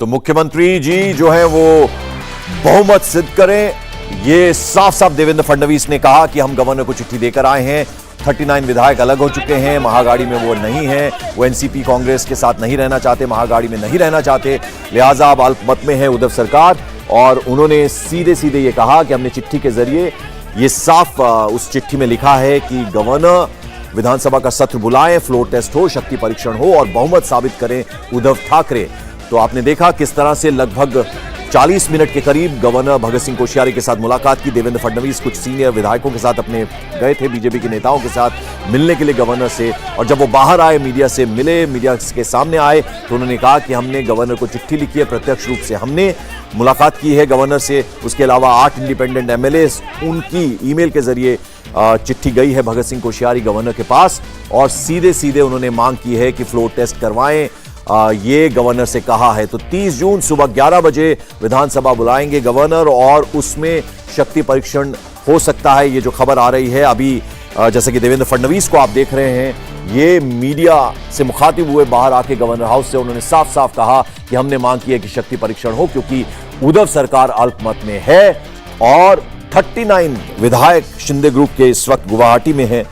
तो मुख्यमंत्री जी जो है वो बहुमत सिद्ध करें, ये साफ साफ देवेंद्र फडणवीस ने कहा कि हम गवर्नर को चिट्ठी देकर आए हैं। 39 विधायक अलग हो चुके हैं, महागाड़ी में वो नहीं है, वो एनसीपी कांग्रेस के साथ नहीं रहना चाहते, महागाड़ी में नहीं रहना चाहते, लिहाजा अब अल्पमत में है उद्धव सरकार। और उन्होंने सीधे सीधे ये कहा कि हमने चिट्ठी के जरिए ये साफ उस चिट्ठी में लिखा है कि गवर्नर विधानसभा का सत्र बुलाएं, फ्लोर टेस्ट हो, शक्ति परीक्षण हो और बहुमत साबित करें उद्धव ठाकरे। तो आपने देखा किस तरह से लगभग 40 मिनट के करीब गवर्नर भगत सिंह कोश्यारी के साथ मुलाकात की। देवेंद्र फडणवीस कुछ सीनियर विधायकों के साथ अपने गए थे, बीजेपी के नेताओं के साथ मिलने के लिए गवर्नर से। और जब वो बाहर आए, मीडिया से मिले, मीडिया के सामने आए, तो उन्होंने कहा कि हमने गवर्नर को चिट्ठी लिखी है, प्रत्यक्ष रूप से हमने मुलाकात की है गवर्नर से। उसके अलावा 8 इंडिपेंडेंट एमएलए, उनकी ईमेल के जरिए चिट्ठी गई है भगत सिंह कोश्यारी गवर्नर के पास और सीधे सीधे उन्होंने मांग की है कि फ्लोर टेस्ट करवाएं, ये गवर्नर से कहा है। तो 30 जून सुबह 11 बजे विधानसभा बुलाएंगे गवर्नर और उसमें शक्ति परीक्षण हो सकता है। ये जो खबर आ रही है अभी, जैसे कि देवेंद्र फडणवीस को आप देख रहे हैं, ये मीडिया से मुखातिब हुए बाहर आके गवर्नर हाउस से उन्होंने साफ साफ कहा कि हमने मांग की है कि शक्ति परीक्षण हो, क्योंकि उद्धव सरकार अल्पमत में है और 39 विधायक शिंदे ग्रुप के इस वक्त गुवाहाटी में हैं।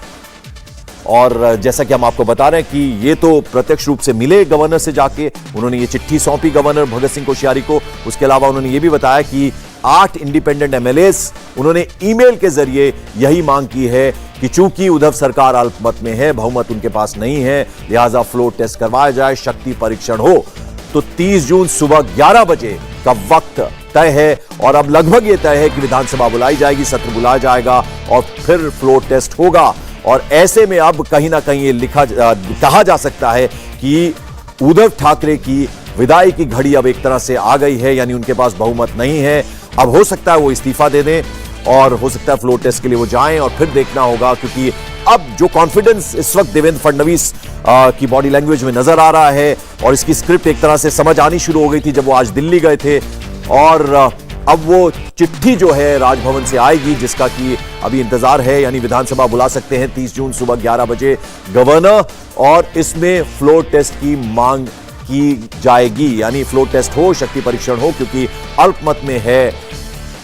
और जैसा कि हम आपको बता रहे हैं कि ये तो प्रत्यक्ष रूप से मिले गवर्नर से जाके, उन्होंने ये चिट्ठी सौंपी गवर्नर भगत सिंह कोश्यारी को। उसके अलावा उन्होंने ये भी बताया कि 8 इंडिपेंडेंट एमएलएस, उन्होंने ईमेल के जरिए यही मांग की है कि चूंकि उद्धव सरकार अल्पमत में है, बहुमत उनके पास नहीं है, लिहाजा फ्लोर टेस्ट करवाया जाए, शक्ति परीक्षण हो। तो 30 जून सुबह 11 बजे का वक्त तय है और अब लगभग ये तय है कि विधानसभा बुलाई जाएगी, सत्र बुलाया जाएगा और फिर फ्लोर टेस्ट होगा। और ऐसे में अब कहीं ना कहीं ये कहा जा सकता है कि उद्धव ठाकरे की विदाई की घड़ी अब एक तरह से आ गई है, यानी उनके पास बहुमत नहीं है। अब हो सकता है वो इस्तीफा दे दें और हो सकता है फ्लोर टेस्ट के लिए वो जाएं और फिर देखना होगा, क्योंकि अब जो कॉन्फिडेंस इस वक्त देवेंद्र फडणवीस की बॉडी लैंग्वेज में नजर आ रहा है और इसकी स्क्रिप्ट एक तरह से समझ आनी शुरू हो गई थी जब वो आज दिल्ली गए थे। और अब वो चिट्ठी जो है राजभवन से आएगी, जिसका कि अभी इंतजार है, यानी विधानसभा बुला सकते हैं 30 जून सुबह 11 बजे गवर्नर और इसमें फ्लोर टेस्ट की मांग की जाएगी, यानी फ्लोर टेस्ट हो, शक्ति परीक्षण हो, क्योंकि अल्पमत में है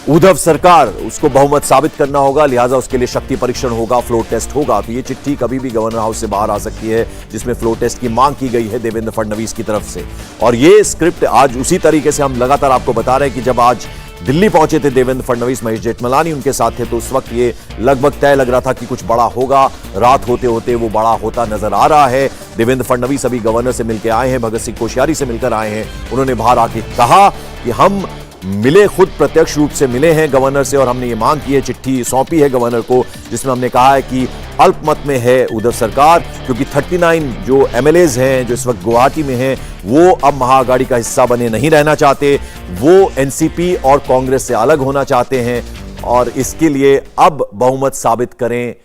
उद्धव सरकार, उसको बहुमत साबित करना होगा, लिहाजा उसके लिए शक्ति परीक्षण होगा, फ्लोर टेस्ट होगा। तो ये चिट्ठी कभी भी गवर्नर हाउस से बाहर आ सकती है जिसमें फ्लोर टेस्ट की मांग की गई है देवेंद्र फडणवीस की तरफ से। और ये स्क्रिप्ट आज उसी तरीके से हम लगातार आपको बता रहे हैं कि जब आज दिल्ली पहुंचे थे देवेंद्र फडणवीस, महेश जेठमलानी उनके साथ थे, तो उस वक्त ये लगभग तय लग रहा था कि कुछ बड़ा होगा। रात होते होते वो बड़ा होता नजर आ रहा है। देवेंद्र फडणवीस अभी गवर्नर से मिलकर आए हैं, भगत सिंह कोश्यारी से मिलकर आए हैं। उन्होंने बाहर आके कहा कि हम मिले, खुद प्रत्यक्ष रूप से मिले हैं गवर्नर से और हमने ये मांग की है, चिट्ठी सौंपी है गवर्नर को, जिसमें हमने कहा है कि अल्पमत में है उद्धव सरकार, क्योंकि 39 जो एमएलएज हैं जो इस वक्त गुवाहाटी में हैं, वो अब महाआघाड़ी का हिस्सा बने नहीं रहना चाहते, वो एनसीपी और कांग्रेस से अलग होना चाहते हैं और इसके लिए अब बहुमत साबित करें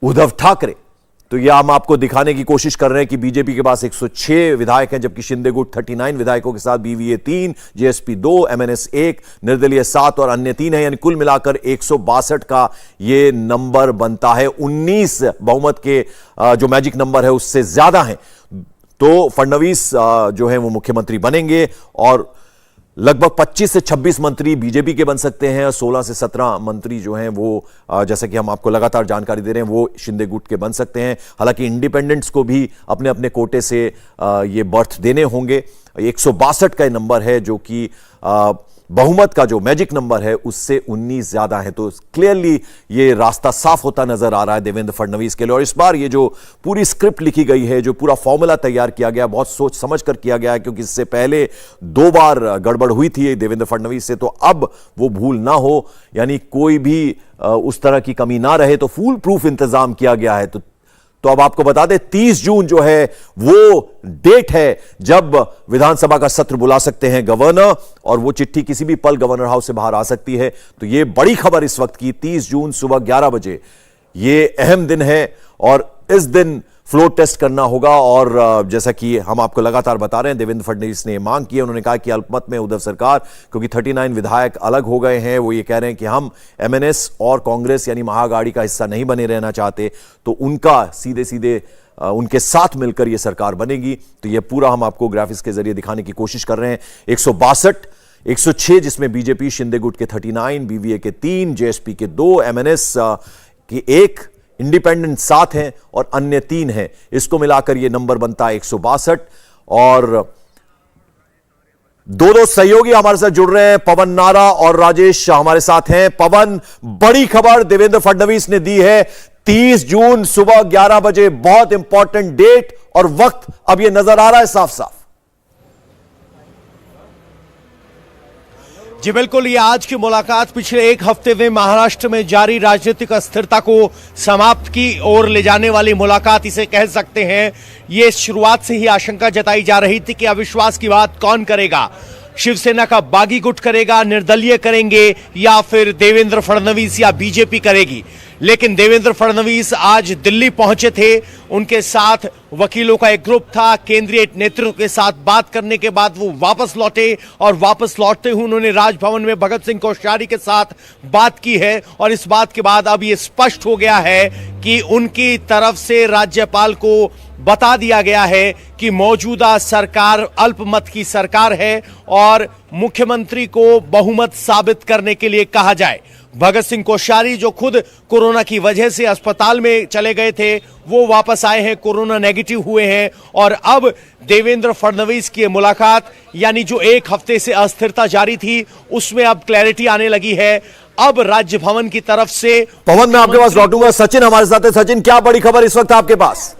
उद्धव ठाकरे। तो यह हम आपको दिखाने की कोशिश कर रहे हैं कि बीजेपी के पास 106 विधायक हैं, जबकि शिंदे गुट 39 विधायकों के साथ बीवीए 3, जेएसपी 2, एमएनएस 1, निर्दलीय 7 और अन्य 3 है, यानी कुल मिलाकर 162 का ये नंबर बनता है। 19 बहुमत के जो मैजिक नंबर है उससे ज्यादा हैं। तो फडणवीस जो है वो मुख्यमंत्री बनेंगे और लगभग 25 से 26 मंत्री बीजेपी के बन सकते हैं और 16 से 17 मंत्री जो हैं वो, जैसे कि हम आपको लगातार जानकारी दे रहे हैं, वो शिंदे गुट के बन सकते हैं। हालांकि इंडिपेंडेंट्स को भी अपने अपने कोटे से ये बर्थ देने होंगे। 162 का नंबर है जो कि बहुमत का जो मैजिक नंबर है उससे 19 ज्यादा है। तो क्लियरली ये रास्ता साफ होता नजर आ रहा है देवेंद्र फडणवीस के लिए। और इस बार ये जो पूरी स्क्रिप्ट लिखी गई है, जो पूरा फॉर्मूला तैयार किया गया, बहुत सोच समझ कर किया गया है, क्योंकि इससे पहले 2 बार गड़बड़ हुई थी देवेंद्र फडणवीस से। तो अब वो भूल ना हो, यानी कोई भी उस तरह की कमी ना रहे, तो फुल प्रूफ इंतजाम किया गया है। तो अब आपको बता दें 30 जून जो है वो डेट है जब विधानसभा का सत्र बुला सकते हैं गवर्नर और वो चिट्ठी किसी भी पल गवर्नर हाउस से बाहर आ सकती है। तो ये बड़ी खबर इस वक्त की, 30 जून सुबह 11 बजे, ये अहम दिन है और इस दिन फ्लोर टेस्ट करना होगा। और जैसा कि हम आपको लगातार बता रहे हैं, देवेंद्र फडणवीस ने मांग की है, उन्होंने कहा कि अल्पमत में उद्धव सरकार, क्योंकि 39 विधायक अलग हो गए हैं, वो ये कह रहे हैं कि हम एमएनएस और कांग्रेस यानी महाआघाड़ी का हिस्सा नहीं बने रहना चाहते। तो उनका सीधे सीधे उनके साथ मिलकर यह सरकार बनेगी। तो यह पूरा हम आपको ग्राफिक्स के जरिए दिखाने की कोशिश कर रहे हैं। 162, 106 जिसमें बीजेपी शिंदे गुट के 39, बीवीए के 3, जेएसपी के 2, एमएनएस के 1, इंडिपेंडेंट 7 हैं और अन्य 3 हैं। इसको मिलाकर यह नंबर बनता है 162। और दो सहयोगी हमारे साथ जुड़ रहे हैं, पवन नारा और राजेश हमारे साथ हैं। पवन, बड़ी खबर देवेंद्र फडणवीस ने दी है, 30 जून सुबह 11 बजे, बहुत इंपॉर्टेंट डेट और वक्त अब यह नजर आ रहा है साफ साफ। जी बिल्कुल, ये आज की मुलाकात पिछले एक हफ्ते में महाराष्ट्र में जारी राजनीतिक अस्थिरता को समाप्त की ओर ले जाने वाली मुलाकात इसे कह सकते हैं। ये शुरुआत से ही आशंका जताई जा रही थी कि अविश्वास की बात कौन करेगा, शिवसेना का बागी गुट करेगा, निर्दलीय करेंगे या फिर देवेंद्र फडणवीस या बीजेपी करेगी। लेकिन देवेंद्र फडणवीस आज दिल्ली पहुंचे थे, उनके साथ वकीलों का एक ग्रुप था, केंद्रीय नेतृत्व के साथ बात करने के बाद वो वापस लौटे और वापस लौटते हुए उन्होंने राजभवन में भगत सिंह कोश्यारी के साथ बात की है। और इस बात के बाद अब ये स्पष्ट हो गया है कि उनकी तरफ से राज्यपाल को बता दिया गया है कि मौजूदा सरकार अल्पमत की सरकार है और मुख्यमंत्री को बहुमत साबित करने के लिए कहा जाए। भगत सिंह कोश्यारी जो खुद कोरोना की वजह से अस्पताल में चले गए थे, वो वापस आए हैं, कोरोना नेगेटिव हुए हैं। और अब देवेंद्र फडणवीस की मुलाकात, यानी जो एक हफ्ते से अस्थिरता जारी थी, उसमें अब क्लैरिटी आने लगी है। अब राज्य भवन की तरफ से पवन, मैं आपके पास लौटूंगा। सचिन हमारे साथ है। सचिन, क्या बड़ी खबर इस वक्त आपके पास?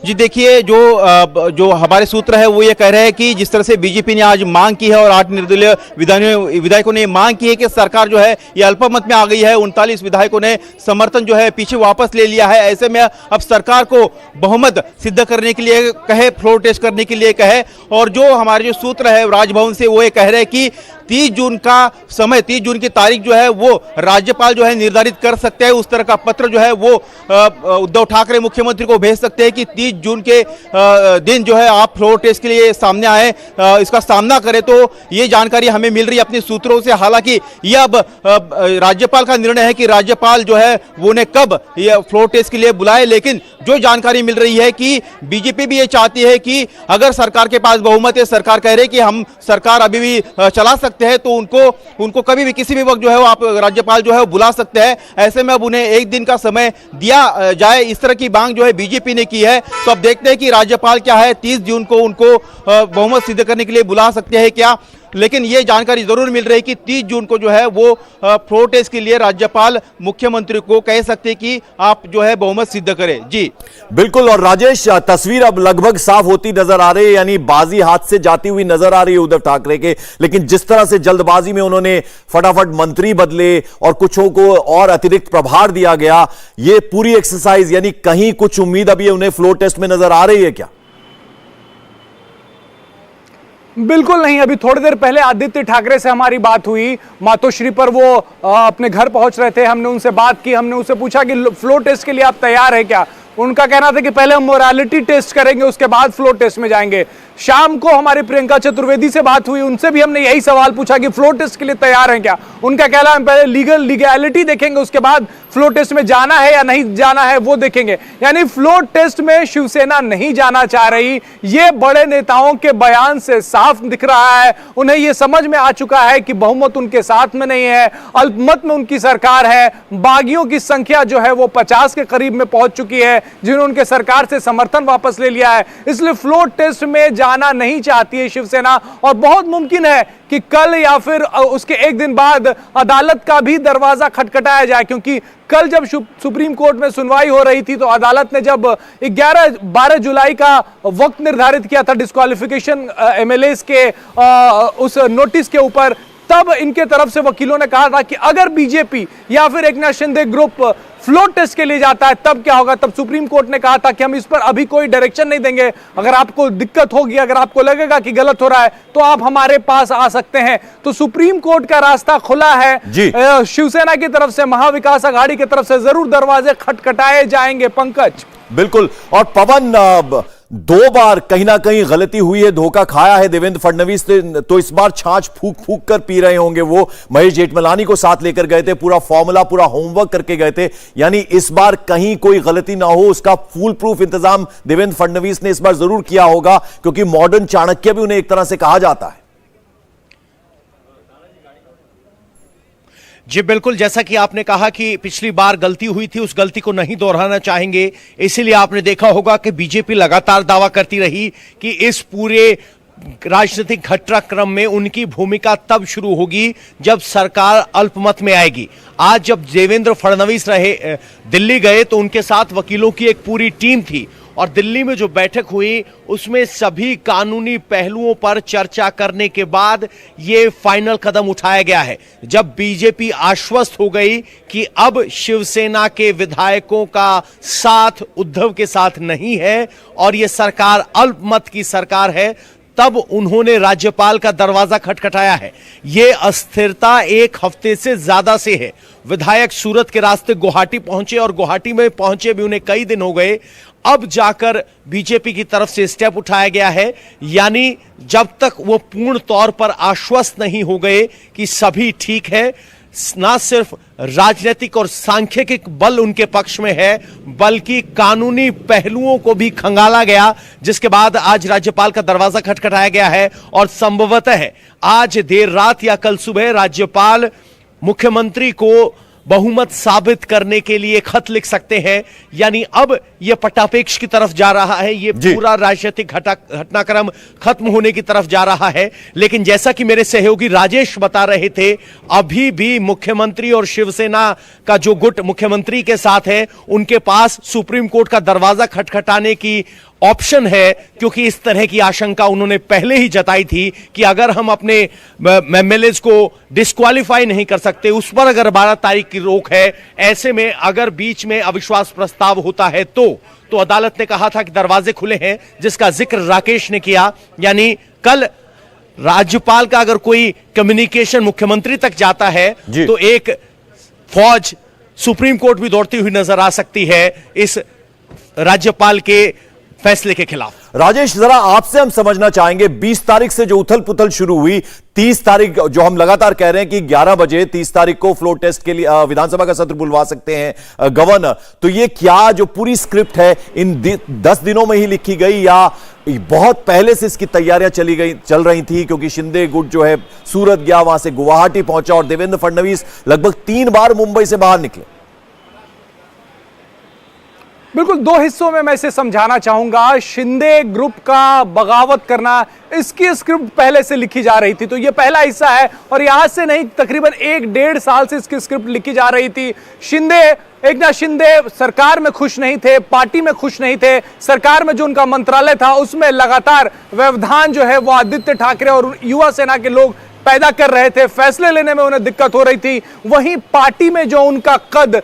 जी देखिए, जो हमारे सूत्र है वो ये कह रहे हैं कि जिस तरह से बीजेपी ने आज मांग की है और 8 निर्दलीय विधायकों ने मांग की है कि सरकार जो है ये अल्पमत में आ गई है, 39 विधायकों ने समर्थन जो है पीछे वापस ले लिया है। ऐसे में अब सरकार को बहुमत सिद्ध करने के लिए कहे, फ्लोर टेस्ट करने के लिए कहे। और जो हमारे जो सूत्र है राजभवन से वो ये कह रहे हैं कि 30 जून का समय, 30 जून की तारीख जो है वो राज्यपाल जो है निर्धारित कर सकते हैं। उस तरह का पत्र जो है वो उद्धव ठाकरे मुख्यमंत्री को भेज सकते हैं कि 30 जून के दिन जो है आप फ्लोर टेस्ट के लिए सामने आए, इसका सामना करें। तो ये जानकारी हमें मिल रही है अपने सूत्रों से। हालांकि ये अब राज्यपाल का निर्णय है कि राज्यपाल जो है वो उन्हें कब ये फ्लोर टेस्ट के लिए बुलाए। लेकिन जो जानकारी मिल रही है कि बीजेपी भी ये चाहती है कि अगर सरकार के पास बहुमत है, सरकार कह रही है कि हम सरकार अभी भी चला सकते हैं, तो उनको कभी भी किसी भी वक्त जो है वो आप राज्यपाल जो है वो बुला सकते हैं। ऐसे में अब उन्हें एक दिन का समय दिया जाए, इस तरह की मांग जो है बीजेपी ने की है। तो अब देखते हैं कि राज्यपाल क्या है 30 जून को उनको बहुमत सिद्ध करने के लिए बुला सकते हैं क्या। लेकिन ये जानकारी जरूर मिल रही है कि 30 जून को जो है वो फ्लोर टेस्ट के लिए राज्यपाल मुख्यमंत्री को कह सकते हैं कि आप जो है बहुमत सिद्ध करें। जी बिल्कुल। और राजेश, तस्वीर अब लगभग साफ होती नजर आ रही है, यानी बाजी हाथ से जाती हुई नजर आ रही है उद्धव ठाकरे के। लेकिन जिस तरह से जल्दबाजी में उन्होंने फटाफट मंत्री बदले और कुछों को और अतिरिक्त प्रभार दिया गया, ये पूरी एक्सरसाइज, यानी कहीं कुछ उम्मीद अभी उन्हें फ्लोर टेस्ट में नजर आ रही है क्या? बिल्कुल नहीं। अभी थोड़ी देर पहले आदित्य ठाकरे से हमारी बात हुई, मातोश्री पर वो अपने घर पहुंच रहे थे। हमने उनसे बात की, हमने उनसे पूछा कि फ्लोर टेस्ट के लिए आप तैयार हैं क्या। उनका कहना था कि पहले हम मोरालिटी टेस्ट करेंगे, उसके बाद फ्लोर टेस्ट में जाएंगे। शाम को हमारी प्रियंका चतुर्वेदी से बात हुई, उनसे भी हमने यही सवाल पूछा कि फ्लोर टेस्ट के लिए तैयार हैं क्या। उनका कहना है पहले लीगैलिटी देखेंगे, उसके बाद फ्लोर टेस्ट में जाना है या नहीं जाना है वो देखेंगे। यानी फ्लोर टेस्ट में शिवसेना नहीं जाना चाह रही, ये बड़े नेताओं के बयान से साफ दिख रहा है। उन्हें यह समझ में आ चुका है कि बहुमत उनके साथ में नहीं है, अल्पमत में उनकी सरकार है। बागियों की संख्या जो है वो 50 के करीब में पहुंच चुकी है, जिन्होंने उनके सरकार से समर्थन वापस ले लिया है। इसलिए फ्लोर टेस्ट में जाना नहीं चाहती है शिवसेना। और बहुत मुमकिन है कि कल या फिर उसके एक दिन बाद अदालत का भी दरवाजा खटखटाया जाए, क्योंकि कल जब सुप्रीम कोर्ट में सुनवाई हो रही थी तो अदालत ने जब 12 जुलाई का वक्त निर्धारित किया था डिस्क्वालिफिकेशन एमएलएस के उस नोटिस के ऊपर, तब इनके तरफ से वकीलों ने कहा था कि अगर बीजेपी या फिर Eknath Shinde group floor test के लिए जाता है तब क्या होगा। तब सुप्रीम कोर्ट ने कहा था कि हम इस पर अभी कोई डायरेक्शन नहीं देंगे, अगर आपको दिक्कत होगी, अगर आपको लगेगा कि गलत हो रहा है तो आप हमारे पास आ सकते हैं। तो सुप्रीम कोर्ट का रास्ता खुला है। शिवसेना की तरफ से, महाविकास आघाड़ी की तरफ से जरूर दरवाजे खटखटाए जाएंगे। पंकज, बिल्कुल। और पवन, 2 बार कहीं ना कहीं गलती हुई है, धोखा खाया है देवेंद्र फडणवीस ने, तो इस बार छाछ फूक फूक कर पी रहे होंगे वो। महेश जेठमलानी को साथ लेकर गए थे, पूरा फॉर्मूला, पूरा होमवर्क करके गए थे, यानी इस बार कहीं कोई गलती ना हो उसका फूल प्रूफ इंतजाम देवेंद्र फडणवीस ने इस बार जरूर किया होगा, क्योंकि मॉडर्न चाणक्य भी उन्हें एक तरह से कहा जाता है। जी बिल्कुल, जैसा कि आपने कहा कि पिछली बार गलती हुई थी, उस गलती को नहीं दोहराना चाहेंगे, इसीलिए आपने देखा होगा कि बीजेपी लगातार दावा करती रही कि इस पूरे राजनीतिक घटनाक्रम में उनकी भूमिका तब शुरू होगी जब सरकार अल्पमत में आएगी। आज जब देवेंद्र फडणवीस रहे दिल्ली गए तो उनके साथ वकीलों की एक पूरी टीम थी और दिल्ली में जो बैठक हुई उसमें सभी कानूनी पहलुओं पर चर्चा करने के बाद यह फाइनल कदम उठाया गया है। जब बीजेपी आश्वस्त हो गई कि अब शिवसेना के विधायकों का साथ उद्धव के साथ नहीं है और यह सरकार अल्पमत की सरकार है, तब उन्होंने राज्यपाल का दरवाजा खटखटाया है। यह अस्थिरता 1 हफ्ते से ज्यादा से है। विधायक सूरत के रास्ते गुवाहाटी पहुंचे और गुवाहाटी में पहुंचे भी उन्हें कई दिन हो गए। अब जाकर बीजेपी की तरफ से स्टेप उठाया गया है, यानी जब तक वो पूर्ण तौर पर आश्वस्त नहीं हो गए कि सभी ठीक है, ना सिर्फ राजनीतिक और सांख्यिक बल उनके पक्ष में है बल्कि कानूनी पहलुओं को भी खंगाला गया, जिसके बाद आज राज्यपाल का दरवाजा खटखटाया गया है और संभवतः आज देर रात या कल सुबह राज्यपाल मुख्यमंत्री को बहुमत साबित करने के लिए खत लिख सकते हैं। यानी अब यह पट्टापेक्ष की तरफ जा रहा है, यह पूरा राजनीतिक घटनाक्रम खत्म होने की तरफ जा रहा है। लेकिन जैसा कि मेरे सहयोगी राजेश बता रहे थे, अभी भी मुख्यमंत्री और शिवसेना का जो गुट मुख्यमंत्री के साथ है उनके पास सुप्रीम कोर्ट का दरवाजा खटखटाने की ऑप्शन है, क्योंकि इस तरह की आशंका उन्होंने पहले ही जताई थी कि अगर हम अपने एमएलएज को डिस्क्वालीफाई नहीं कर सकते, उस पर अगर 12 तारीख की रोक है, ऐसे में अगर बीच में अविश्वास प्रस्ताव होता है तो अदालत ने कहा था कि दरवाजे खुले हैं, जिसका जिक्र राकेश ने किया। यानी कल राज्यपाल का अगर कोई कम्युनिकेशन मुख्यमंत्री तक जाता है तो एक फौज सुप्रीम कोर्ट भी दौड़ती हुई नजर आ सकती है इस राज्यपाल के फैसले के खिलाफ। राजेश, जरा आपसे हम समझना चाहेंगे, 20 तारीख से जो उथल पुथल शुरू हुई, 30 तारीख जो हम लगातार कह रहे हैं कि 11 बजे 30 तारीख को फ्लोर टेस्ट के लिए विधानसभा का सत्र बुलवा सकते हैं गवर्नर, तो ये क्या जो पूरी स्क्रिप्ट है इन 10 दिनों में ही लिखी गई या बहुत पहले से इसकी तैयारियां चल रही थी? क्योंकि शिंदे गुट जो है सूरत गया, वहां से गुवाहाटी पहुंचा और देवेंद्र फडणवीस लगभग 3 बार मुंबई से बाहर निकले। बिल्कुल, 2 हिस्सों में मैं इसे समझाना चाहूंगा। शिंदे ग्रुप का बगावत करना, इसकी स्क्रिप्ट पहले से लिखी जा रही थी, तो यह पहला हिस्सा है और यह आज से नहीं, तकरीबन 1-1.5 साल से इसकी स्क्रिप्ट लिखी जा रही थी। एकनाथ शिंदे सरकार में खुश नहीं थे, पार्टी में खुश नहीं थे, सरकार में जो उनका मंत्रालय था उसमें लगातार व्यवधान जो है वो आदित्य ठाकरे और युवा सेना के लोग पैदा कर रहे थे, फैसले लेने में उन्हें दिक्कत हो रही थी। वहीं पार्टी में जो उनका कद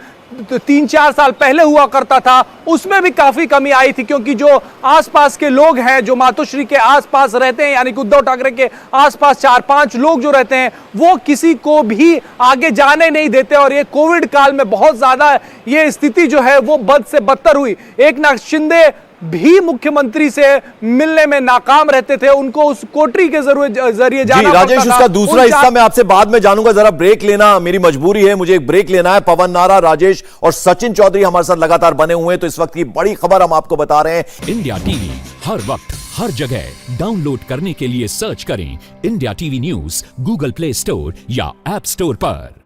3-4 साल पहले हुआ करता था उसमें भी काफी कमी आई थी, क्योंकि जो आसपास के लोग हैं, जो मातोश्री के आसपास रहते हैं, यानी कि उद्धव ठाकरे के आसपास 4-5 लोग जो रहते हैं वो किसी को भी आगे जाने नहीं देते और ये कोविड काल में बहुत ज्यादा ये स्थिति जो है वो बद से बदतर हुई। एकनाथ शिंदे भी मुख्यमंत्री से मिलने में नाकाम रहते थे, उनको उस कोटरी के जरिए जाना पड़ता था। राजेश, उसका दूसरा हिस्सा मैं आपसे बाद में जानूंगा, जरा ब्रेक लेना मेरी मजबूरी है, मुझे एक ब्रेक लेना है। पवन नारा, राजेश और सचिन चौधरी हमारे साथ लगातार बने हुए हैं, तो इस वक्त की बड़ी खबर हम आपको बता रहे हैं। इंडिया टीवी हर वक्त हर जगह डाउनलोड करने के लिए सर्च करें India TV news Google play store या ऐप स्टोर पर।